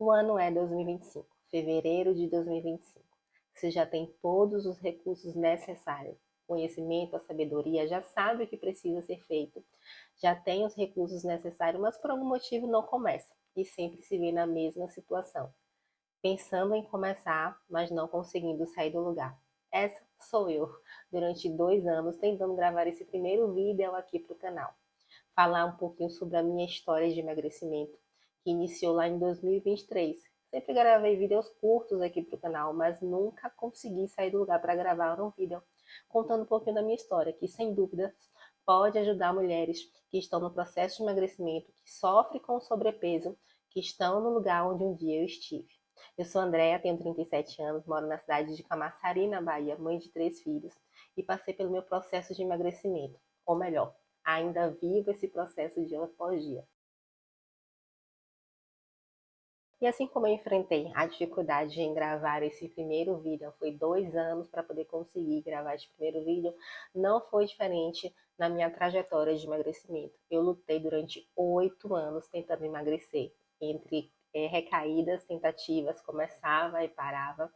O ano é 2025, fevereiro de 2025. Você já tem todos os recursos necessários. Conhecimento, a sabedoria, já sabe o que precisa ser feito, já tem os recursos necessários, mas por algum motivo não começa e sempre se vê na mesma situação, pensando em começar, mas não conseguindo sair do lugar. Essa sou eu, durante 2 anos, tentando gravar esse primeiro vídeo aqui para o canal. Falar um pouquinho sobre a minha história de emagrecimento, que iniciou lá em 2023. Sempre gravei vídeos curtos aqui para o canal, mas nunca consegui sair do lugar para gravar um vídeo contando um pouquinho da minha história, que sem dúvidas pode ajudar mulheres que estão no processo de emagrecimento, que sofrem com sobrepeso, que estão no lugar onde um dia eu estive. Eu sou Andréa, tenho 37 anos, moro na cidade de Camaçari, na Bahia, mãe de 3 filhos, e passei pelo meu processo de emagrecimento, ou melhor, ainda vivo esse processo dia após dia. E assim como eu enfrentei a dificuldade em gravar esse primeiro vídeo, foi 2 anos para poder conseguir gravar esse primeiro vídeo, não foi diferente na minha trajetória de emagrecimento. Eu lutei durante 8 anos tentando emagrecer, entre recaídas, tentativas, começava e parava,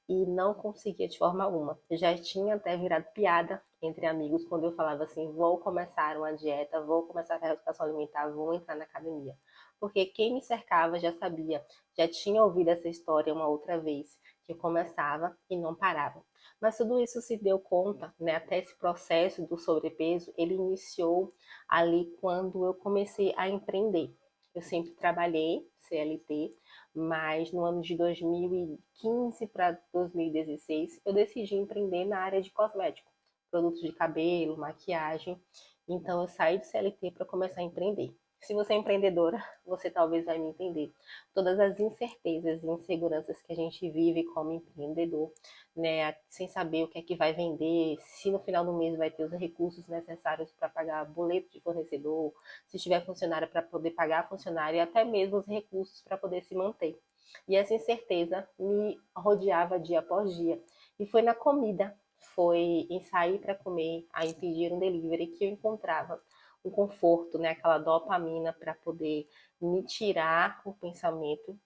e não conseguia de forma alguma. Eu já tinha até virado piada entre amigos quando eu falava assim: vou começar uma dieta, vou começar a reeducação alimentar, vou entrar na academia. Porque quem me cercava já sabia, já tinha ouvido essa história uma outra vez, que eu começava e não parava. Mas tudo isso se deu conta, né? Até esse processo do sobrepeso, ele iniciou ali quando eu comecei a empreender. Eu sempre trabalhei CLT, mas no ano de 2015 para 2016 eu decidi empreender na área de cosmético, produtos de cabelo, maquiagem. Então eu saí do CLT para começar a empreender. Se você é empreendedora, você talvez vai me entender. Todas as incertezas e inseguranças que a gente vive como empreendedor, né? Sem saber o que é que vai vender, se no final do mês vai ter os recursos necessários para pagar boleto de fornecedor, se tiver funcionário para poder pagar funcionário e até mesmo os recursos para poder se manter. E essa incerteza me rodeava dia após dia. E foi na comida, foi em sair para comer, a pedir um delivery que eu encontrava um conforto, né, aquela dopamina para poder me tirar o pensamento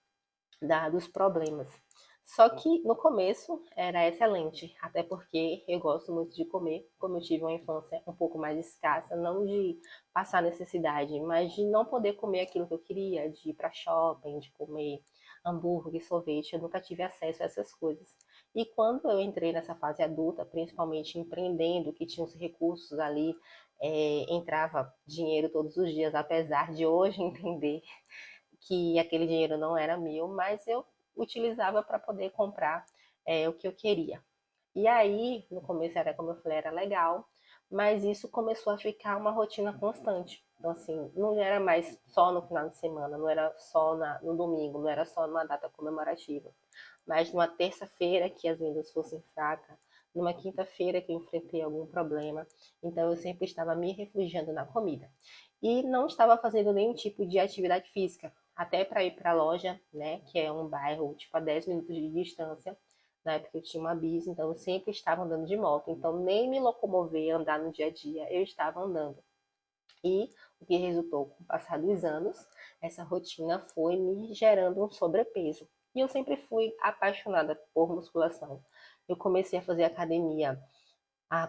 dos problemas. Só que no começo era excelente, até porque eu gosto muito de comer, como eu tive uma infância um pouco mais escassa, não de passar necessidade, mas de não poder comer aquilo que eu queria, de ir para shopping, de comer hambúrguer, sorvete, eu nunca tive acesso a essas coisas. E quando eu entrei nessa fase adulta, principalmente empreendendo, que tinha os recursos ali, entrava dinheiro todos os dias, apesar de hoje entender que aquele dinheiro não era meu, mas eu utilizava para poder comprar o que eu queria. E aí, no começo era, como eu falei, era legal, mas isso começou a ficar uma rotina constante. Então, assim, não era mais só no final de semana, não era só no domingo, não era só numa data comemorativa, mas numa terça-feira que as vendas fossem fracas, numa quinta-feira que eu enfrentei algum problema. Então, eu sempre estava me refugiando na comida. E não estava fazendo nenhum tipo de atividade física, até para ir para a loja, né, que é um bairro tipo a 10 minutos de distância. Na época eu tinha uma bis, então eu sempre estava andando de moto. Então nem me locomover, andar no dia a dia, eu estava andando. E o que resultou, com o passar dos anos, essa rotina foi me gerando um sobrepeso. E eu sempre fui apaixonada por musculação. Eu comecei a fazer academia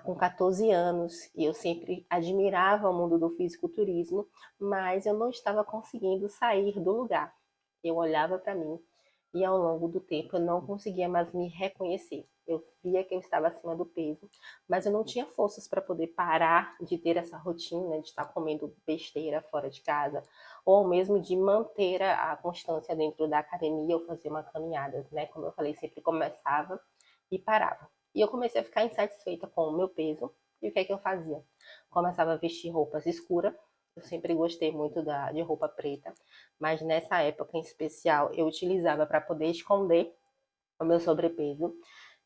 com 14 anos e eu sempre admirava o mundo do fisiculturismo, mas eu não estava conseguindo sair do lugar. Eu olhava para mim e ao longo do tempo eu não conseguia mais me reconhecer. Eu via que eu estava acima do peso, mas eu não tinha forças para poder parar de ter essa rotina de estar comendo besteira fora de casa, ou mesmo de manter a constância dentro da academia ou fazer uma caminhada, né? Como eu falei, sempre começava e parava. E eu comecei a ficar insatisfeita com o meu peso. E o que é que eu fazia? Começava a vestir roupas escuras. Eu sempre gostei muito de roupa preta, mas nessa época em especial eu utilizava para poder esconder o meu sobrepeso.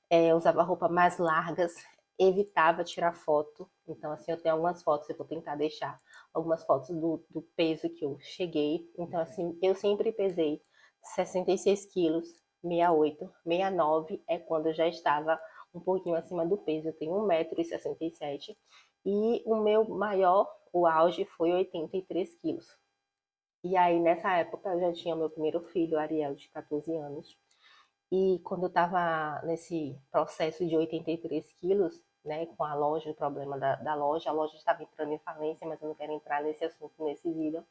Eu usava roupas mais largas, evitava tirar foto. Então, assim, eu tenho algumas fotos, eu vou tentar deixar algumas fotos do peso que eu cheguei. Então, assim, eu sempre pesei 66 quilos, 68, 69 é quando eu já estava um pouquinho acima do peso. Eu tenho 1,67 m e o meu maior, o auge, foi 83 quilos. E aí, nessa época, eu já tinha meu primeiro filho, Ariel, de 14 anos. E quando eu estava nesse processo de 83 quilos, né, com a loja, o problema da loja, a loja estava entrando em falência, mas eu não quero entrar nesse assunto nesse vídeo.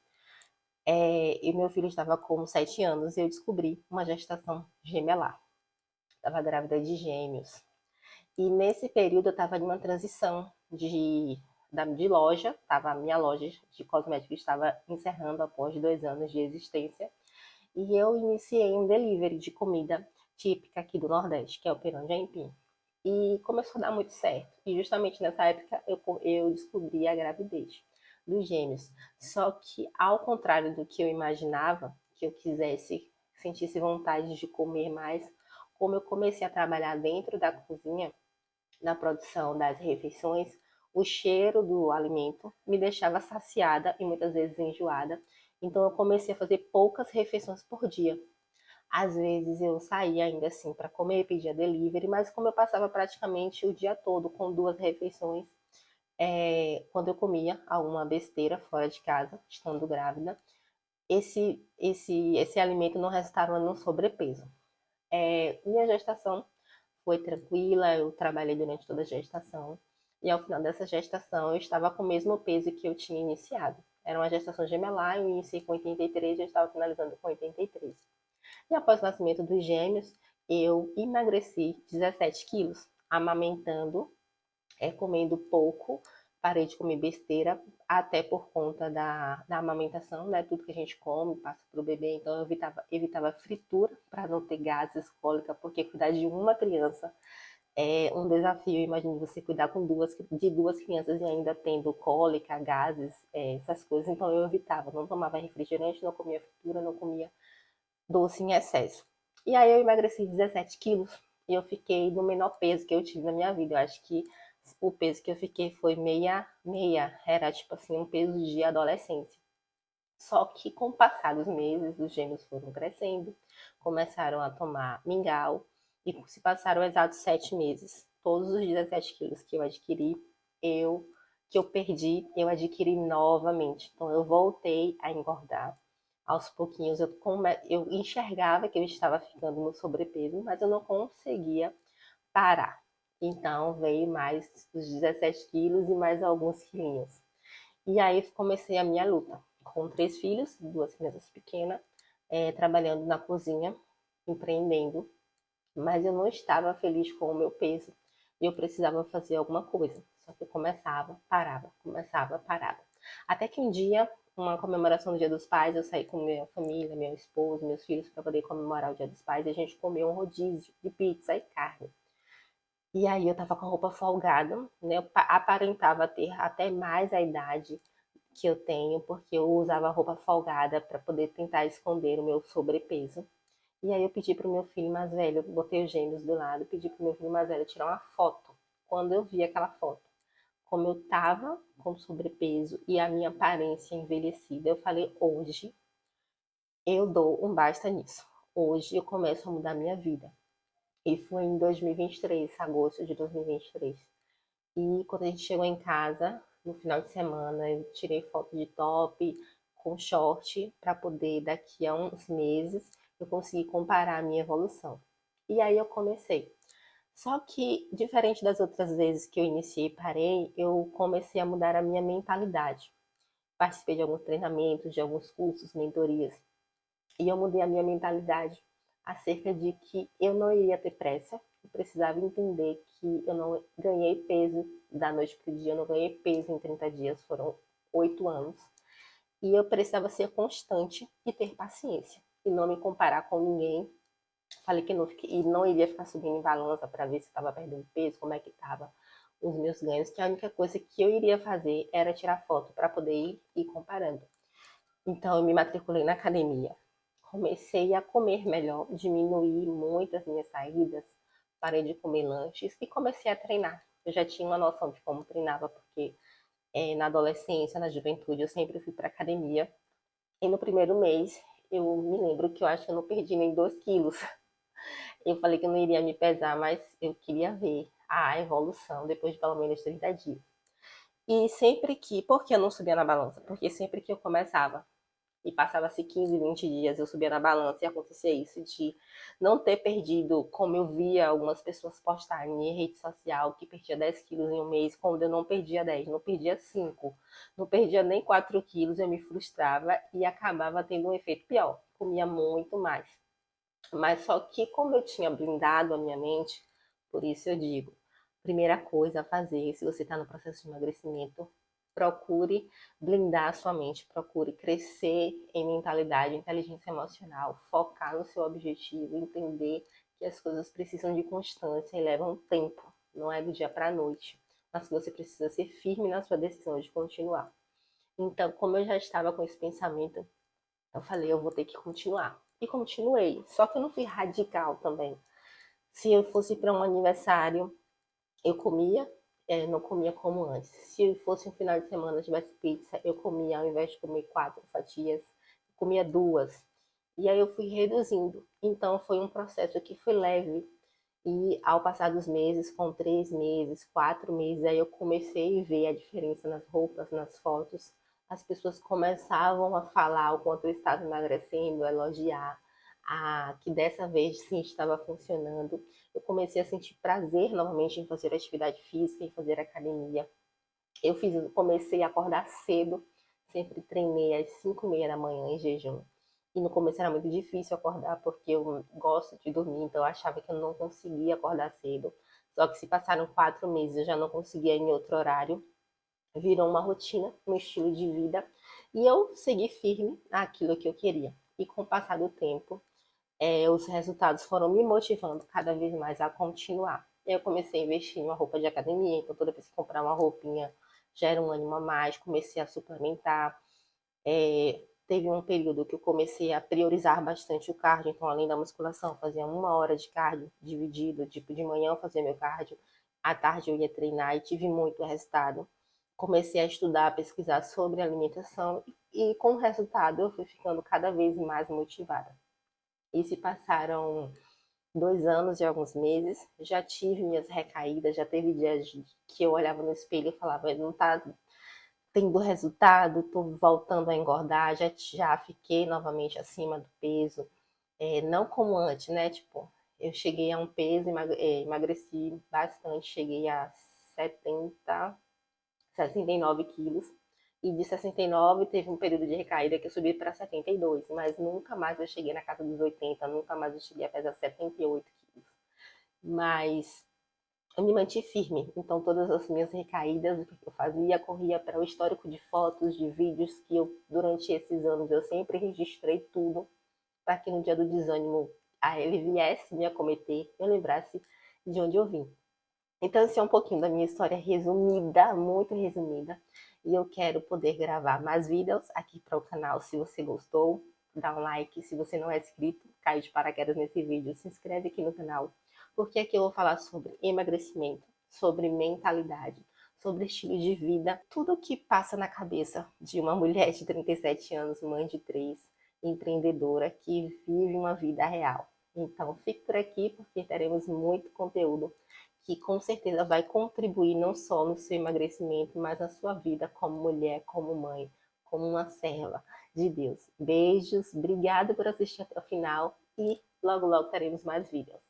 E meu filho estava com 7 anos e eu descobri uma gestação gemelar. Estava grávida de gêmeos. E nesse período eu estava em uma transição de loja, a minha loja de cosméticos estava encerrando após 2 anos de existência. E eu iniciei um delivery de comida típica aqui do Nordeste, que é o pirão de aipim. E começou a dar muito certo. E justamente nessa época eu descobri a gravidez dos gêmeos. Só que, ao contrário do que eu imaginava, que eu sentisse vontade de comer mais, como eu comecei a trabalhar dentro da cozinha, na produção das refeições, o cheiro do alimento me deixava saciada e muitas vezes enjoada. Então eu comecei a fazer poucas refeições por dia. Às vezes eu saía ainda assim para comer, pedia delivery, mas como eu passava praticamente o dia todo com 2 refeições, quando eu comia alguma besteira fora de casa, estando grávida, esse alimento não resultava no sobrepeso. Minha gestação foi tranquila, eu trabalhei durante toda a gestação. E ao final dessa gestação, eu estava com o mesmo peso que eu tinha iniciado. Era uma gestação gemelar, eu iniciei com 83 e eu estava finalizando com 83. E após o nascimento dos gêmeos, eu emagreci 17 quilos, amamentando, comendo pouco, parei de comer besteira, até por conta da amamentação, né? Tudo que a gente come passa para o bebê, então eu evitava fritura para não ter gases, cólica, porque cuidar de uma criança é um desafio. Imagine você cuidar de duas crianças e ainda tendo cólica, gases, essas coisas. Então eu evitava, não tomava refrigerante, não comia fritura, não comia doce em excesso. E aí eu emagreci 17 quilos e eu fiquei no menor peso que eu tive na minha vida. Eu acho que o peso que eu fiquei foi meia, era tipo assim, um peso de adolescência. Só que com o passar dos meses, os gêmeos foram crescendo, começaram a tomar mingau, e se passaram exatos 7 meses. Todos os 17 quilos que eu adquiri, eu que eu perdi, eu adquiri novamente. Então eu voltei a engordar. Aos pouquinhos eu enxergava que eu estava ficando no sobrepeso, mas eu não conseguia parar. Então veio mais os 17 quilos e mais alguns quilinhos. E aí comecei a minha luta, com 3 filhos, 2 crianças pequenas, trabalhando na cozinha, empreendendo, mas eu não estava feliz com o meu peso e eu precisava fazer alguma coisa. Só que eu começava, parava. Até que um dia, uma comemoração do Dia dos Pais, eu saí com minha família, meu esposo, meus filhos, para poder comemorar o Dia dos Pais, e a gente comeu um rodízio de pizza e carne. E aí eu tava com a roupa folgada, né? Eu aparentava ter até mais a idade que eu tenho, porque eu usava roupa folgada para poder tentar esconder o meu sobrepeso. E aí eu pedi pro meu filho mais velho, botei os gêmeos do lado, pedi pro meu filho mais velho tirar uma foto. Quando eu vi aquela foto, como eu tava com sobrepeso e a minha aparência envelhecida, eu falei, hoje eu dou um basta nisso. Hoje eu começo a mudar minha vida. E foi em 2023, agosto de 2023. E quando a gente chegou em casa, no final de semana, eu tirei foto de top com short para poder, daqui a uns meses, eu conseguir comparar a minha evolução. E aí eu comecei. Só que, diferente das outras vezes que eu iniciei e parei, eu comecei a mudar a minha mentalidade. Participei de alguns treinamentos, de alguns cursos, mentorias. E eu mudei a minha mentalidade acerca de que eu não iria ter pressa, eu precisava entender que eu não ganhei peso da noite para o dia, eu não ganhei peso em 30 dias, foram 8 anos. E eu precisava ser constante e ter paciência, e não me comparar com ninguém. Falei que não iria ficar subindo em balança para ver se estava perdendo peso, como é que estava os meus ganhos, que a única coisa que eu iria fazer era tirar foto para poder ir comparando. Então eu me matriculei na academia, comecei a comer melhor, diminuí muito as minhas saídas, parei de comer lanches e comecei a treinar. Eu já tinha uma noção de como treinava, porque na adolescência, na juventude, eu sempre fui para academia. E no primeiro mês, eu me lembro que eu acho que eu não perdi nem 2 quilos. Eu falei que eu não iria me pesar, mas eu queria ver a evolução depois de pelo menos 30 dias. E sempre que, por que eu não subia na balança? Porque sempre que eu começava e passava-se 15, 20 dias, eu subia na balança e acontecia isso, de não ter perdido, como eu via algumas pessoas postarem em rede social, que perdia 10 quilos em um mês, quando eu não perdia 10, não perdia 5, não perdia nem 4 quilos, eu me frustrava e acabava tendo um efeito pior, comia muito mais. Mas só que como eu tinha blindado a minha mente, por isso eu digo, primeira coisa a fazer, se você está no processo de emagrecimento, procure blindar a sua mente, procure crescer em mentalidade, inteligência emocional, focar no seu objetivo, entender que as coisas precisam de constância e levam tempo, não é do dia para a noite, mas que você precisa ser firme na sua decisão de continuar. Então, como eu já estava com esse pensamento, eu falei, eu vou ter que continuar. E continuei. Só que eu não fui radical também. Se eu fosse para um aniversário, eu comia, não comia como antes. Se fosse um final de semana, tivesse pizza, eu comia, ao invés de comer 4 fatias, eu comia 2. E aí eu fui reduzindo. Então foi um processo que foi leve. E ao passar dos meses, com 3 meses, 4 meses, aí eu comecei a ver a diferença nas roupas, nas fotos. As pessoas começavam a falar o quanto eu estava emagrecendo, a elogiar, que dessa vez sim estava funcionando. Eu comecei a sentir prazer novamente em fazer atividade física, em fazer academia. Comecei a acordar cedo, sempre treinei às 5:30 da manhã em jejum. E no começo era muito difícil acordar, porque eu gosto de dormir, então eu achava que eu não conseguia acordar cedo. Só que se passaram 4 meses, eu já não conseguia em outro horário. Virou uma rotina, um estilo de vida. E eu segui firme naquilo que eu queria. E com o passar do tempo, os resultados foram me motivando cada vez mais a continuar. Eu comecei a investir em uma roupa de academia, então toda vez que comprar uma roupinha já era um ânimo a mais, comecei a suplementar. Teve um período que eu comecei a priorizar bastante o cardio, então além da musculação, fazia 1 hora de cardio dividido, tipo de manhã eu fazia meu cardio, à tarde eu ia treinar e tive muito resultado. Comecei a estudar, a pesquisar sobre alimentação e com o resultado eu fui ficando cada vez mais motivada. E se passaram 2 anos e alguns meses, já tive minhas recaídas, já teve dias que eu olhava no espelho e falava, não tá tendo resultado, tô voltando a engordar, já fiquei novamente acima do peso, não como antes, né? Tipo, eu cheguei a um peso, emagreci bastante, cheguei a 70, 69 quilos. E de 69 teve um período de recaída que eu subi para 72, mas nunca mais eu cheguei na casa dos 80, nunca mais eu cheguei a pesar 78 quilos. Mas eu me mantive firme, então todas as minhas recaídas, o que eu fazia, corria para o histórico de fotos, de vídeos que eu, durante esses anos, eu sempre registrei tudo, para que no dia do desânimo ele viesse me acometer, eu lembrasse de onde eu vim. Então, esse é um pouquinho da minha história resumida, muito resumida. E eu quero poder gravar mais vídeos aqui para o canal. Se você gostou, dá um like. Se você não é inscrito, caiu de paraquedas nesse vídeo, se inscreve aqui no canal. Porque aqui eu vou falar sobre emagrecimento, sobre mentalidade, sobre estilo de vida. Tudo o que passa na cabeça de uma mulher de 37 anos, mãe de 3, empreendedora, que vive uma vida real. Então, fique por aqui, porque teremos muito conteúdo que com certeza vai contribuir não só no seu emagrecimento, mas na sua vida como mulher, como mãe, como uma serva de Deus. Beijos, obrigada por assistir até o final e logo logo teremos mais vídeos.